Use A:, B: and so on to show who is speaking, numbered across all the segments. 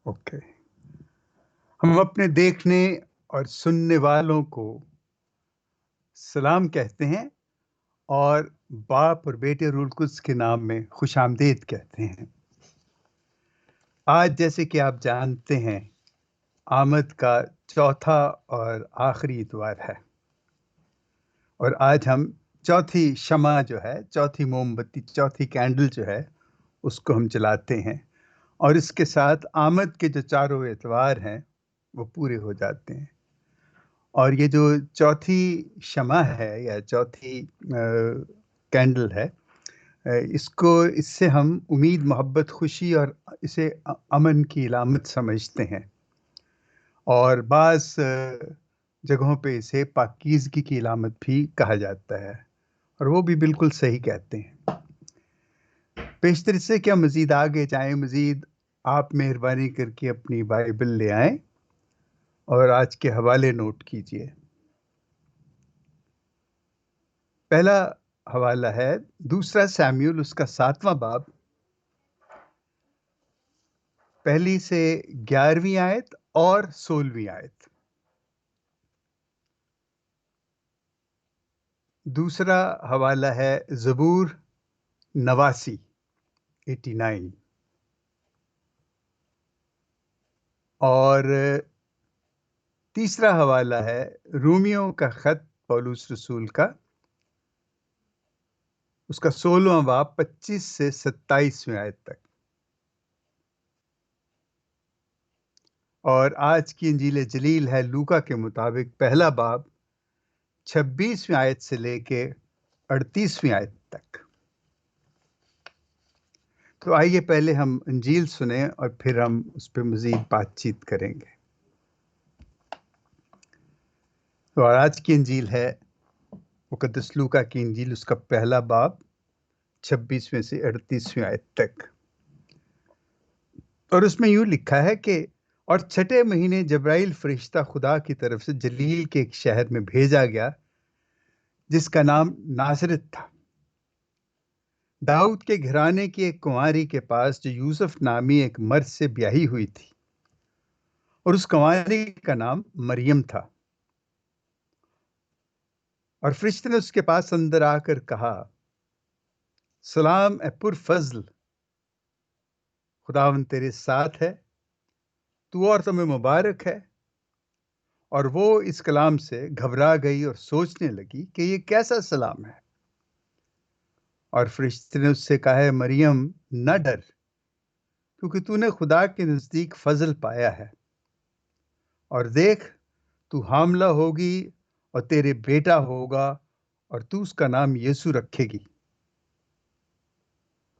A: Okay, ہم اپنے دیکھنے اور سننے والوں کو سلام کہتے ہیں اور باپ اور بیٹے روح القدس کے نام میں خوش آمدید کہتے ہیں۔ آج جیسے کہ آپ جانتے ہیں آمد کا چوتھا اور آخری اتوار ہے، اور آج ہم چوتھی شمع جو ہے، چوتھی موم بتی، چوتھی کینڈل جو ہے اس کو ہم جلاتے ہیں، اور اس کے ساتھ آمد کے جو چاروں اتوار ہیں وہ پورے ہو جاتے ہیں۔ اور یہ جو چوتھی شمع ہے یا چوتھی کینڈل ہے، اس سے ہم امید، محبت، خوشی اور اسے امن کی علامت سمجھتے ہیں، اور بعض جگہوں پہ اسے پاکیزگی کی علامت بھی کہا جاتا ہے، اور وہ بھی بالکل صحیح کہتے ہیں۔ پیشتر سے کیا مزید آگے جائیں، مزید آپ مہربانی کر کے اپنی بائبل لے آئیں اور آج کے حوالے نوٹ کیجئے۔ پہلا حوالہ ہے دوسرا سیموئیل، اس کا 7واں باب، پہلی سے 11ویں آیت اور 16ویں آیت۔ دوسرا حوالہ ہے زبور 89 اور تیسرا حوالہ ہے رومیوں کا خط پولس رسول کا، اس کا 16واں باب 25 سے 27ویں آیت تک۔ اور آج کی انجیل جلیل ہے لوکا کے مطابق پہلا باب 26ویں آیت سے لے کے 38ویں آیت تک۔ تو آئیے پہلے ہم انجیل سنیں اور پھر ہم اس پہ مزید بات چیت کریں گے۔ تو آج کی انجیل ہے مقدس لوکا کی انجیل، اس کا پہلا باب 26ویں سے 38ویں آیت تک، اور اس میں یوں لکھا ہے کہ اور چھٹے مہینے جبرائیل فرشتہ خدا کی طرف سے جلیل کے ایک شہر میں بھیجا گیا جس کا نام ناصرت تھا، داؤد کے گھرانے کی ایک کنواری کے پاس، جو یوسف نامی ایک مرد سے بیاہی ہوئی تھی، اور اس کنواری کا نام مریم تھا۔ اور فرشتے نے اس کے پاس اندر آ کر کہا، سلام اے پر فضل، خداوند تیرے ساتھ ہے، تو عورتوں میں مبارک ہے۔ اور وہ اس کلام سے گھبرا گئی اور سوچنے لگی کہ یہ کیسا سلام ہے۔ اور فرشتے نے اس سے کہا، ہے مریم نہ ڈر، کیونکہ تو نے خدا کے نزدیک فضل پایا ہے، اور دیکھ تو حاملہ ہوگی اور تیرے بیٹا ہوگا، اور تو اس کا نام یسوع رکھے گی۔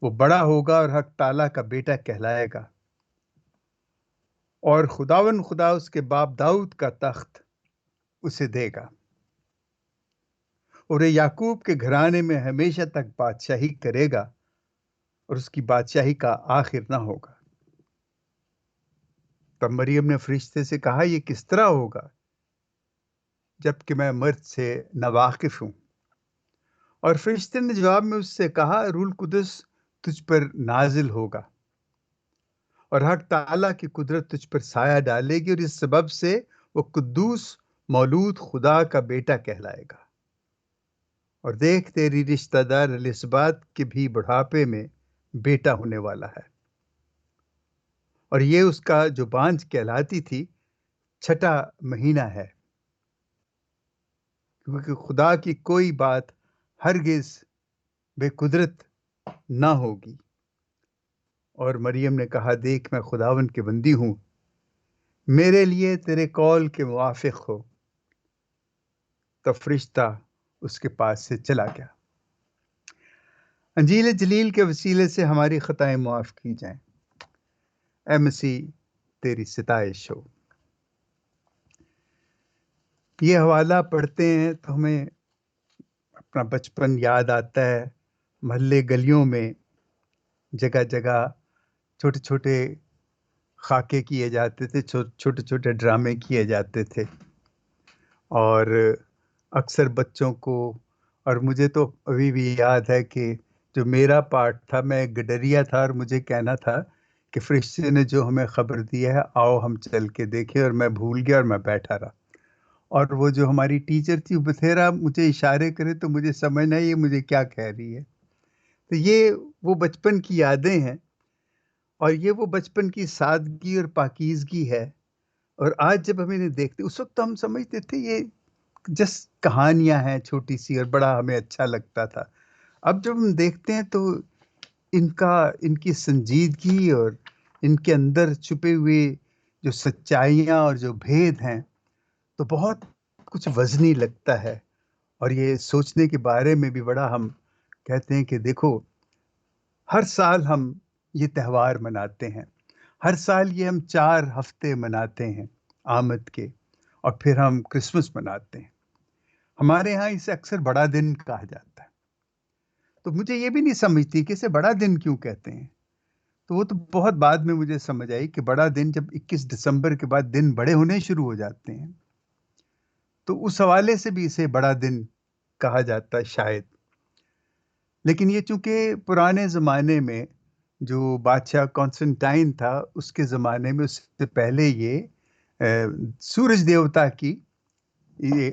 A: وہ بڑا ہوگا اور حق تعالیٰ کا بیٹا کہلائے گا، اور خداوند خدا اس کے باپ داؤد کا تخت اسے دے گا، اور یہ یعقوب کے گھرانے میں ہمیشہ تک بادشاہی کرے گا، اور اس کی بادشاہی کا آخر نہ ہوگا۔ تب مریم نے فرشتے سے کہا، یہ کس طرح ہوگا جبکہ میں مرد سے ناواقف ہوں؟ اور فرشتے نے جواب میں اس سے کہا، روح القدس تجھ پر نازل ہوگا، اور حق تعالیٰ کی قدرت تجھ پر سایہ ڈالے گی، اور اس سبب سے وہ قدوس مولود خدا کا بیٹا کہلائے گا۔ اور دیکھ تیری رشتہ دار الزبات کے بھی بڑھاپے میں بیٹا ہونے والا ہے، اور یہ اس کا جو بانجھ کہلاتی تھی 6واں مہینہ ہے، کیونکہ خدا کی کوئی بات ہرگز بے قدرت نہ ہوگی۔ اور مریم نے کہا، دیکھ میں خداوند کے بندی ہوں، میرے لیے تیرے قول کے موافق ہو۔ تب فرشتہ اس کے پاس سے چلا گیا۔ انجیل جلیل کے وسیلے سے ہماری خطائیں معاف کی جائیں۔ اے مسیح تیری ستائش ہو۔ یہ حوالہ پڑھتے ہیں تو ہمیں اپنا بچپن یاد آتا ہے۔ محلے گلیوں میں جگہ جگہ چھوٹے چھوٹے خاکے کیے جاتے تھے، چھوٹے چھوٹے ڈرامے کیے جاتے تھے، اور اکثر بچوں کو، اور مجھے تو ابھی بھی یاد ہے کہ جو میرا پارٹ تھا، میں گڈریا تھا، اور مجھے کہنا تھا کہ فرشتے نے جو ہمیں خبر دی ہے آؤ ہم چل کے دیکھیں، اور میں بھول گیا اور میں بیٹھا رہا۔ اور وہ جو ہماری ٹیچر تھی بتھیرا مجھے اشارے کرے تو مجھے سمجھنا یہ مجھے کیا کہہ رہی ہے۔ تو یہ وہ بچپن کی یادیں ہیں، اور یہ وہ بچپن کی سادگی اور پاکیزگی ہے۔ اور آج جب ہم انہیں دیکھتے، اس وقت تو ہم سمجھتے تھے یہ جس کہانیاں ہیں چھوٹی سی، اور بڑا ہمیں اچھا لگتا تھا۔ اب جب ہم دیکھتے ہیں تو ان کی سنجیدگی اور ان کے اندر چھپے ہوئے جو سچائیاں اور جو بھید ہیں تو بہت کچھ وزنی لگتا ہے۔ اور یہ سوچنے کے بارے میں بھی بڑا ہم کہتے ہیں کہ دیکھو، ہر سال ہم یہ تہوار مناتے ہیں، ہر سال یہ ہم 4 ہفتے مناتے ہیں آمد کے، اور پھر ہم کرسمس مناتے ہیں۔ ہمارے ہاں اسے اکثر بڑا دن کہا جاتا ہے۔ تو مجھے یہ بھی نہیں سمجھتی کہ اسے بڑا دن کیوں کہتے ہیں۔ تو وہ تو بہت بعد میں مجھے سمجھ آئی کہ بڑا دن جب 21 دسمبر کے بعد دن بڑے ہونے شروع ہو جاتے ہیں، تو اس حوالے سے بھی اسے بڑا دن کہا جاتا ہے شاید۔ لیکن یہ چونکہ پرانے زمانے میں جو بادشاہ کانسٹنٹائن تھا، اس کے زمانے میں، اس سے پہلے یہ سورج دیوتا کی یہ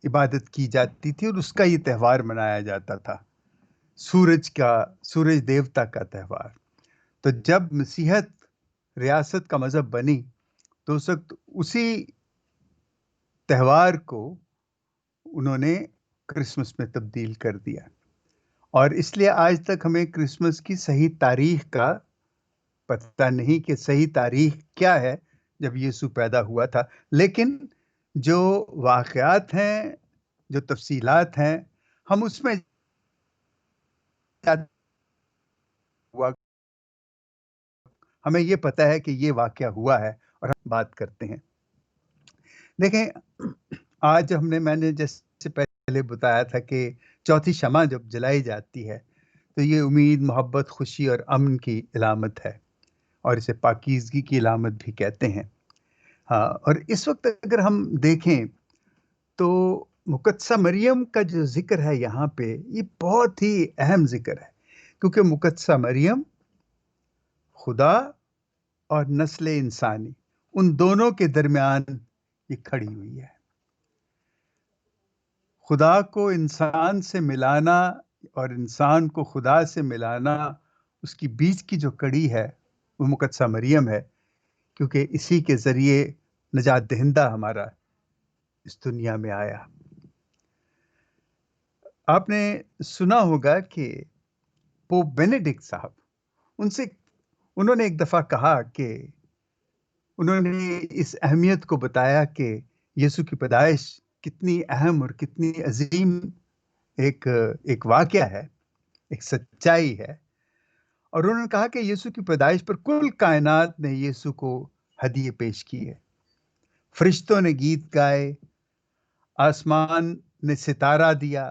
A: عبادت کی جاتی تھی، اور اس کا یہ تہوار منایا جاتا تھا، سورج دیوتا کا تہوار۔ تو جب مسیحیت ریاست کا مذہب بنی تو اس وقت اسی تہوار کو انہوں نے کرسمس میں تبدیل کر دیا، اور اس لیے آج تک ہمیں کرسمس کی صحیح تاریخ کا پتہ نہیں کہ صحیح تاریخ کیا ہے جب یسوع پیدا ہوا تھا۔ لیکن جو واقعات ہیں، جو تفصیلات ہیں، ہم اس میں ہوا، ہمیں یہ پتہ ہے کہ یہ واقعہ ہوا ہے، اور ہم بات کرتے ہیں۔ دیکھیں، آج میں نے جیسے پہلے بتایا تھا کہ چوتھی شمع جب جلائی جاتی ہے تو یہ امید، محبت، خوشی اور امن کی علامت ہے، اور اسے پاکیزگی کی علامت بھی کہتے ہیں۔ ہاں، اور اس وقت اگر ہم دیکھیں تو مقدسہ مریم کا جو ذکر ہے یہاں پہ، یہ بہت ہی اہم ذکر ہے، کیونکہ مقدسہ مریم خدا اور نسل انسانی، ان دونوں کے درمیان یہ کھڑی ہوئی ہے۔ خدا کو انسان سے ملانا اور انسان کو خدا سے ملانا، اس کی بیچ کی جو کڑی ہے وہ مقدسہ مریم ہے، کیونکہ اسی کے ذریعے نجات دہندہ ہمارا اس دنیا میں آیا۔ آپ نے سنا ہوگا کہ پوپ بینیڈکٹ صاحب، انہوں نے ایک دفعہ کہا کہ انہوں نے اس اہمیت کو بتایا کہ یسوع کی پیدائش کتنی اہم اور کتنی عظیم ایک واقعہ ہے، ایک سچائی ہے۔ اور انہوں نے کہا کہ یسوع کی پیدائش پر کل کائنات نے یسوع کو ہدیے پیش کیے، فرشتوں نے گیت گائے، آسمان نے ستارہ دیا،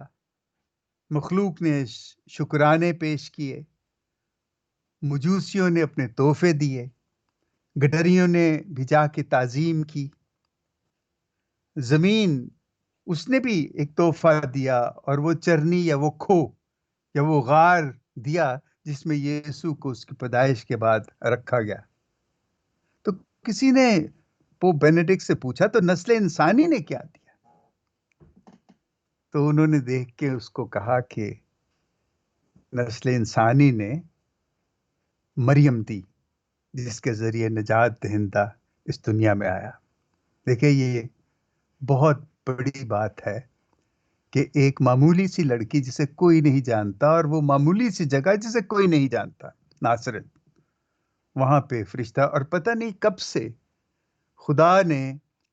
A: مخلوق نے شکرانے پیش کیے، مجوسیوں نے اپنے تحفے دیے، گڈریوں نے بھی جا کے تعظیم کی، زمین اس نے بھی ایک تحفہ دیا، اور وہ چرنی یا وہ کھو یا وہ غار دیا جس میں یسوع کو اس کی پیدائش کے بعد رکھا گیا۔ تو کسی نے پوپ بینیڈکٹ سے پوچھا تو نسل انسانی نے کیا دیا؟ تو انہوں نے دیکھ کے اس کو کہا کہ نسل انسانی نے مریم دی، جس کے ذریعے نجات دہندہ اس دنیا میں آیا۔ دیکھیں، یہ بہت بڑی بات ہے کہ ایک معمولی سی لڑکی جسے کوئی نہیں جانتا، اور وہ معمولی سی جگہ جسے کوئی نہیں جانتا، ناصرت، وہاں پہ فرشتہ، اور پتہ نہیں کب سے خدا نے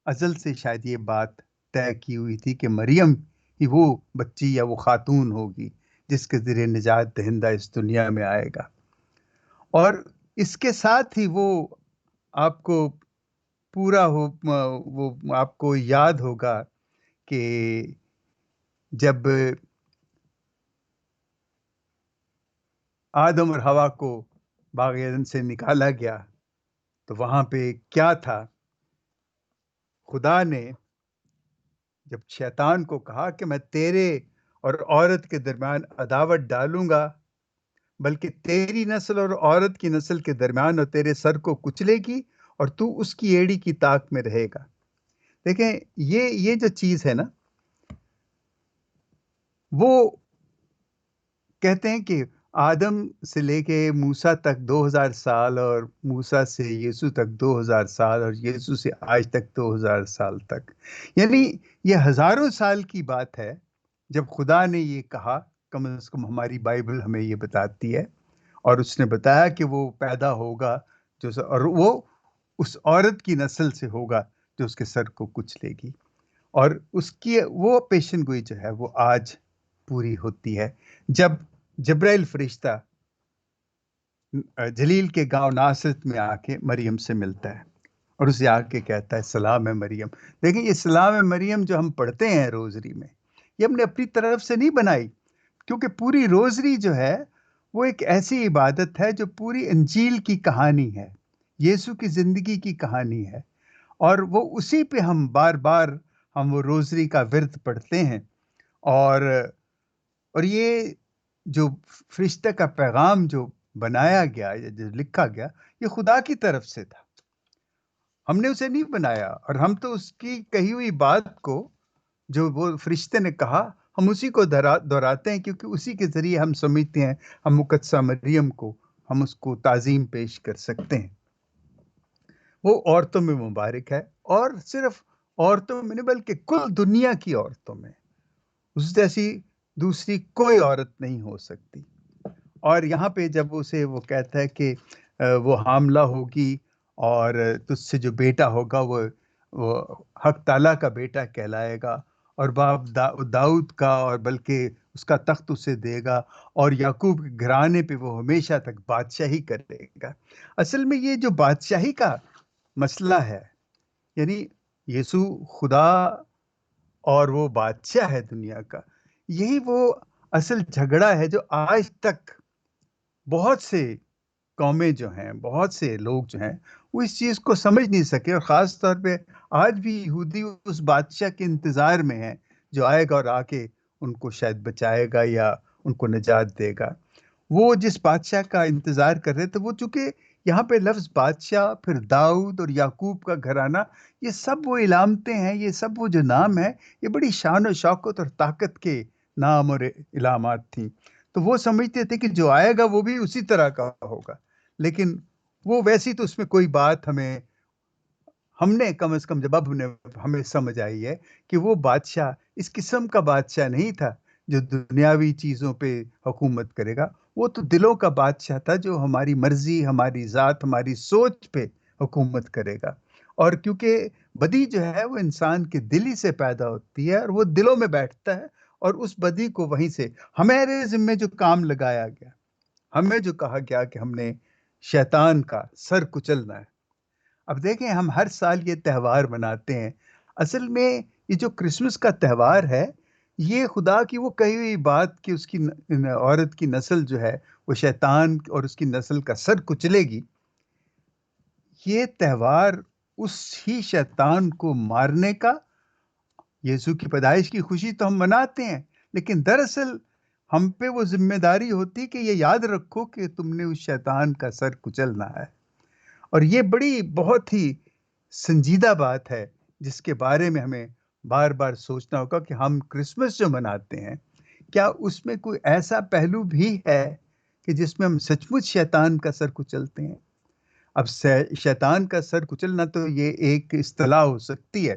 A: ازل سے شاید یہ بات طے کی ہوئی تھی کہ مریم ہی وہ بچی یا وہ خاتون ہوگی جس کے ذریعے نجات دہندہ اس دنیا میں آئے گا۔ اور اس کے ساتھ ہی وہ آپ کو پورا وہ آپ کو یاد ہوگا کہ جب آدم اور حوا کو باغ عدن سے نکالا گیا تو وہاں پہ کیا تھا؟ خدا نے جب شیطان کو کہا کہ میں تیرے اور عورت کے درمیان عداوت ڈالوں گا بلکہ تیری نسل اور عورت کی نسل کے درمیان اور تیرے سر کو کچلے گی اور تو اس کی ایڑی کی طاق میں رہے گا۔ دیکھیں یہ جو چیز ہے نا، وہ کہتے ہیں کہ آدم سے لے کے موسیٰ تک 2000 سال، اور موسیٰ سے یسوع تک 2000 سال، اور یسوع سے آج تک 2000 سال تک، یعنی یہ ہزاروں سال کی بات ہے جب خدا نے یہ کہا۔ کم از کم ہماری بائبل ہمیں یہ بتاتی ہے، اور اس نے بتایا کہ وہ پیدا ہوگا اور وہ اس عورت کی نسل سے ہوگا جو اس کے سر کو کچلے گی، اور اس کی وہ پیشن گوئی جو ہے وہ آج پوری ہوتی ہے، جب جبرائیل فرشتہ جلیل کے گاؤں ناصرت میں آ کے مریم سے ملتا ہے، اور اسے آ کے کہتا ہے سلام ہے مریم۔ دیکھیں، یہ سلام ہے مریم جو ہم پڑھتے ہیں روزری میں، یہ ہم نے اپنی طرف سے نہیں بنائی، کیونکہ پوری روزری جو ہے وہ ایک ایسی عبادت ہے جو پوری انجیل کی کہانی ہے، یسوع کی زندگی کی کہانی ہے، اور وہ اسی پہ ہم بار بار ہم وہ روزری کا ورد پڑھتے ہیں، اور یہ جو فرشتہ کا پیغام جو بنایا گیا یا جو لکھا گیا، یہ خدا کی طرف سے تھا، ہم نے اسے نہیں بنایا، اور ہم تو اس کی کہی ہوئی بات کو جو وہ فرشتے نے کہا ہم اسی کو دہراتے ہیں، کیونکہ اسی کے ذریعے ہم سمجھتے ہیں ہم مقدسہ مریم کو ہم اس کو تعظیم پیش کر سکتے ہیں۔ وہ عورتوں میں مبارک ہے، اور صرف عورتوں میں نہیں بلکہ کل دنیا کی عورتوں میں اس جیسی دوسری کوئی عورت نہیں ہو سکتی۔ اور یہاں پہ جب اسے وہ کہتا ہے کہ وہ حاملہ ہوگی اور تجھ سے جو بیٹا ہوگا وہ حق تعالیٰ کا بیٹا کہلائے گا، اور باپ داؤد کا، اور بلکہ اس کا تخت اسے دے گا، اور یعقوب کے گھرانے پہ وہ ہمیشہ تک بادشاہی کرے گا۔ اصل میں یہ جو بادشاہی کا مسئلہ ہے، یعنی یسوع خدا اور وہ بادشاہ ہے دنیا کا، یہی وہ اصل جھگڑا ہے جو آج تک بہت سے قومیں جو ہیں، بہت سے لوگ جو ہیں، وہ اس چیز کو سمجھ نہیں سکے، اور خاص طور پہ آج بھی یہودی اس بادشاہ کے انتظار میں ہیں جو آئے گا اور آ کے ان کو شاید بچائے گا یا ان کو نجات دے گا۔ وہ جس بادشاہ کا انتظار کر رہے تھے، وہ چونکہ یہاں پہ لفظ بادشاہ، پھر داؤد اور یعقوب کا گھرانہ، یہ سب وہ علامتیں ہیں، یہ سب وہ جو نام ہیں، یہ بڑی شان و شوکت اور طاقت کے نام اور علامات تھیں۔ تو وہ سمجھتے تھے کہ جو آئے گا وہ بھی اسی طرح کا ہوگا، لیکن وہ ویسی تو اس میں کوئی بات ہم نے کم از کم جب اب ہمیں سمجھ آئی ہے کہ وہ بادشاہ اس قسم کا بادشاہ نہیں تھا جو دنیاوی چیزوں پہ حکومت کرے گا، وہ تو دلوں کا بادشاہ تھا جو ہماری مرضی، ہماری ذات، ہماری سوچ پہ حکومت کرے گا۔ اور کیونکہ بدی جو ہے وہ انسان کے دل ہی سے پیدا ہوتی ہے، اور وہ دلوں میں بیٹھتا ہے، اور اس بدی کو وہیں سے ہمارے ذمے جو کام لگایا گیا، ہمیں جو کہا گیا کہ ہم نے شیطان کا سر کچلنا ہے۔ اب دیکھیں، ہم ہر سال یہ تہوار مناتے ہیں، اصل میں یہ جو کرسمس کا تہوار ہے، یہ خدا کی وہ کہی ہوئی بات کہ اس کی عورت کی نسل جو ہے وہ شیطان اور اس کی نسل کا سر کچلے گی، یہ تہوار اس ہی شیطان کو مارنے کا، یسوع کی پیدائش کی خوشی تو ہم مناتے ہیں، لیکن دراصل ہم پہ وہ ذمہ داری ہوتی کہ یہ یاد رکھو کہ تم نے اس شیطان کا سر کچلنا ہے۔ اور یہ بڑی بہت ہی سنجیدہ بات ہے جس کے بارے میں ہمیں بار بار سوچنا ہوگا کہ ہم کرسمس جو مناتے ہیں، کیا اس میں کوئی ایسا پہلو بھی ہے کہ جس میں ہم سچ مچ شیطان کا سر کچلتے ہیں؟ اب شیطان کا سر کچلنا تو یہ ایک اصطلاح ہو سکتی ہے،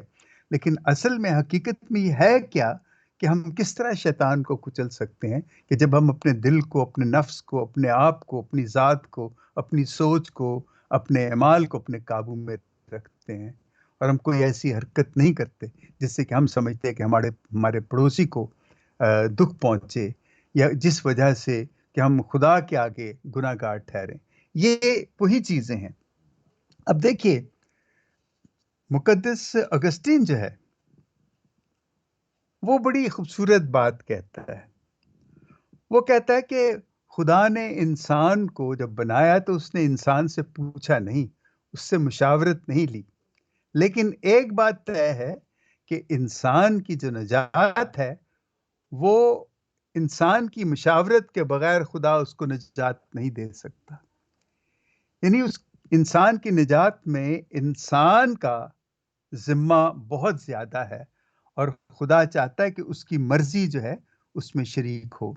A: لیکن اصل میں حقیقت میں یہ ہے کیا کہ ہم کس طرح شیطان کو کچل سکتے ہیں؟ کہ جب ہم اپنے دل کو، اپنے نفس کو، اپنے آپ کو، اپنی ذات کو، اپنی سوچ کو، اپنے اعمال کو اپنے قابو میں رکھتے ہیں، اور ہم کوئی ایسی حرکت نہیں کرتے جس سے کہ ہم سمجھتے ہیں کہ ہمارے پڑوسی کو دکھ پہنچے، یا جس وجہ سے کہ ہم خدا کے آگے گناہ گار ٹھہریں۔ یہ وہی چیزیں ہیں۔ اب دیکھیے، مقدس اگسٹین جو ہے وہ بڑی خوبصورت بات کہتا ہے۔ وہ کہتا ہے کہ خدا نے انسان کو جب بنایا تو اس نے انسان سے پوچھا نہیں، اس سے مشاورت نہیں لی، لیکن ایک بات طے ہے کہ انسان کی جو نجات ہے وہ انسان کی مشاورت کے بغیر خدا اس کو نجات نہیں دے سکتا. یعنی اس انسان کی نجات میں انسان کا ذمہ بہت زیادہ ہے، اور خدا چاہتا ہے کہ اس کی مرضی جو ہے اس میں شریک ہو.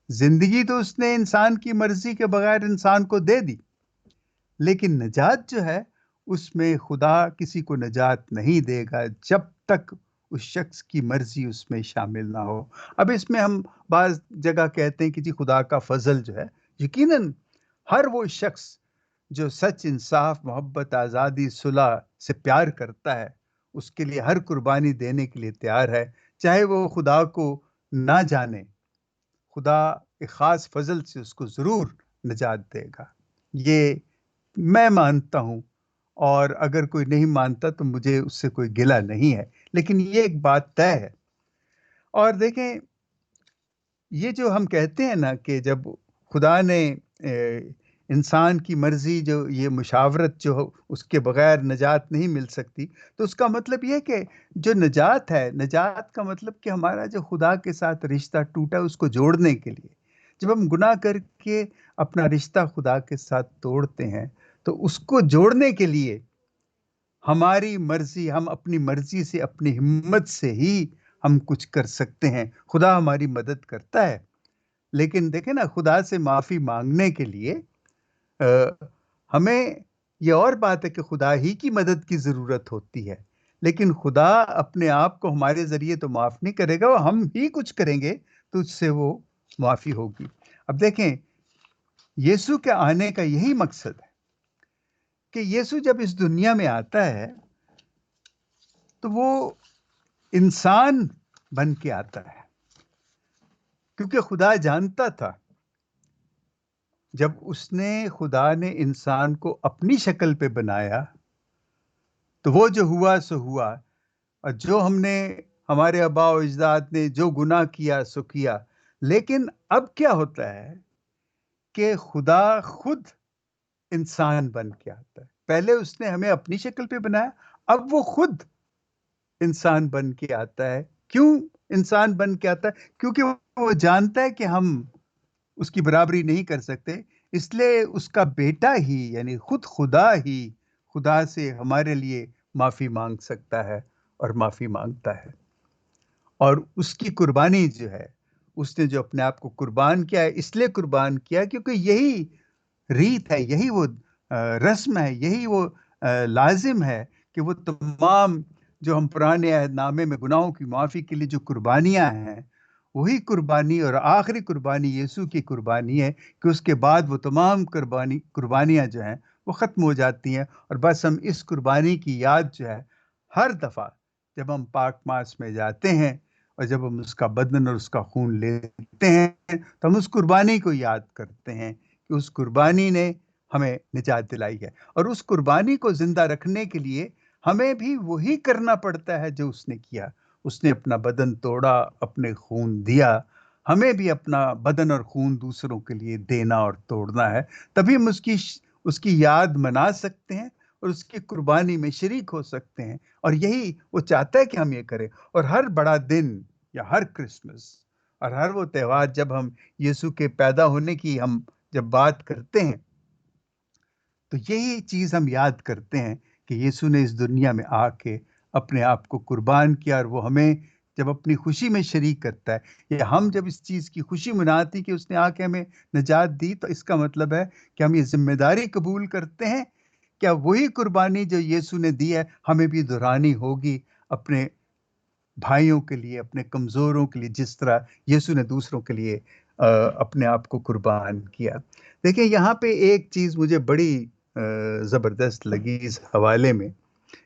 A: زندگی تو اس نے انسان کی مرضی کے بغیر انسان کو دے دی، لیکن نجات جو ہے اس میں خدا کسی کو نجات نہیں دے گا جب تک اس شخص کی مرضی اس میں شامل نہ ہو. اب اس میں ہم بعض جگہ کہتے ہیں کہ جی خدا کا فضل جو ہے، یقیناً ہر وہ شخص جو سچ، انصاف، محبت، آزادی، صلح سے پیار کرتا ہے اس کے لیے ہر قربانی دینے کے لیے تیار ہے، چاہے وہ خدا کو نہ جانے. خدا ایک خاص فضل سے اس کو ضرور نجات دے گا، یہ میں مانتا ہوں. اور اگر کوئی نہیں مانتا تو مجھے اس سے کوئی گلہ نہیں ہے، لیکن یہ ایک بات طے ہے. اور دیکھیں، یہ جو ہم کہتے ہیں نا کہ جب خدا نے انسان کی مرضی، جو یہ مشاورت جو اس کے بغیر نجات نہیں مل سکتی، تو اس کا مطلب یہ کہ جو نجات ہے، نجات کا مطلب کہ ہمارا جو خدا کے ساتھ رشتہ ٹوٹا اس کو جوڑنے کے لیے. جب ہم گناہ کر کے اپنا رشتہ خدا کے ساتھ توڑتے ہیں تو اس کو جوڑنے کے لیے ہماری مرضی، ہم اپنی مرضی سے، اپنی ہمت سے ہی ہم کچھ کر سکتے ہیں. خدا ہماری مدد کرتا ہے، لیکن دیکھیں نا، خدا سے معافی مانگنے کے لیے ہمیں یہ اور بات ہے کہ خدا ہی کی مدد کی ضرورت ہوتی ہے، لیکن خدا اپنے آپ کو ہمارے ذریعے تو معاف نہیں کرے گا، ہم ہی کچھ کریں گے تو اس سے وہ معافی ہوگی. اب دیکھیں، یسوع کے آنے کا یہی مقصد ہے کہ یسوع جب اس دنیا میں آتا ہے تو وہ انسان بن کے آتا ہے، کیونکہ خدا جانتا تھا جب خدا نے انسان کو اپنی شکل پہ بنایا تو وہ جو ہوا سو ہوا، اور جو ہمارے آباء و اجداد نے جو گناہ کیا سو کیا. لیکن اب کیا ہوتا ہے کہ خدا خود انسان بن کے آتا ہے. پہلے اس نے ہمیں اپنی شکل پہ بنایا، اب وہ خود انسان بن کے آتا ہے. کیوں انسان بن کے آتا ہے؟ کیونکہ وہ جانتا ہے کہ ہم اس کی برابری نہیں کر سکتے، اس لیے اس کا بیٹا ہی، یعنی خود خدا ہی، خدا سے ہمارے لیے معافی مانگ سکتا ہے اور معافی مانگتا ہے. اور اس کی قربانی جو ہے، اس نے جو اپنے آپ کو قربان کیا ہے، اس لیے قربان کیا کیونکہ یہی ریت ہے، یہی وہ رسم ہے، یہی وہ لازم ہے کہ وہ تمام جو ہم پرانے عہد نامے میں گناہوں کی معافی کے لیے جو قربانیاں ہیں، وہی قربانی اور آخری قربانی یسوع کی قربانی ہے کہ اس کے بعد وہ تمام قربانیاں جو ہیں وہ ختم ہو جاتی ہیں. اور بس ہم اس قربانی کی یاد جو ہے ہر دفعہ جب ہم پاک ماس میں جاتے ہیں اور جب ہم اس کا بدن اور اس کا خون لیتے ہیں تو ہم اس قربانی کو یاد کرتے ہیں کہ اس قربانی نے ہمیں نجات دلائی ہے. اور اس قربانی کو زندہ رکھنے کے لیے ہمیں بھی وہی کرنا پڑتا ہے جو اس نے کیا. اس نے اپنا بدن توڑا، اپنے خون دیا. ہمیں بھی اپنا بدن اور خون دوسروں کے لیے دینا اور توڑنا ہے، تبھی ہم اس کی یاد منا سکتے ہیں اور اس کی قربانی میں شریک ہو سکتے ہیں. اور یہی وہ چاہتا ہے کہ ہم یہ کریں. اور ہر بڑا دن یا ہر کرسمس اور ہر وہ تہوار جب ہم یسوع کے پیدا ہونے کی ہم جب بات کرتے ہیں تو یہی چیز ہم یاد کرتے ہیں کہ یسوع نے اس دنیا میں آ کے اپنے آپ کو قربان کیا، اور وہ ہمیں جب اپنی خوشی میں شریک کرتا ہے، یا ہم جب اس چیز کی خوشی مناتی کہ اس نے آ کے ہمیں نجات دی، تو اس کا مطلب ہے کہ ہم یہ ذمہ داری قبول کرتے ہیں کیا وہی قربانی جو یسوع نے دی ہے ہمیں بھی دہرانی ہوگی اپنے بھائیوں کے لیے، اپنے کمزوروں کے لیے، جس طرح یسوع نے دوسروں کے لیے اپنے آپ کو قربان کیا. دیکھیں، یہاں پہ ایک چیز مجھے بڑی زبردست لگی اس حوالے میں،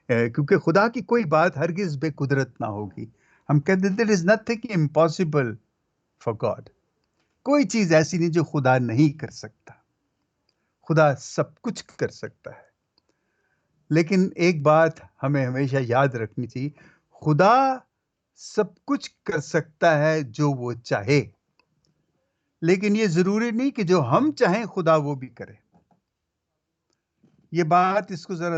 A: کیونکہ خدا کی کوئی بات ہرگز بے قدرت نہ ہوگی. ہم کہتے ہیں there is nothing impossible for God. کوئی چیز ایسی نہیں جو خدا نہیں کر سکتا. خدا سب کچھ کر سکتا ہے. لیکن ایک بات ہمیں ہمیشہ یاد رکھنی چاہیے، خدا سب کچھ کر سکتا ہے جو وہ چاہے، لیکن یہ ضروری نہیں کہ جو ہم چاہیں خدا وہ بھی کرے. یہ بات اس کو ذرا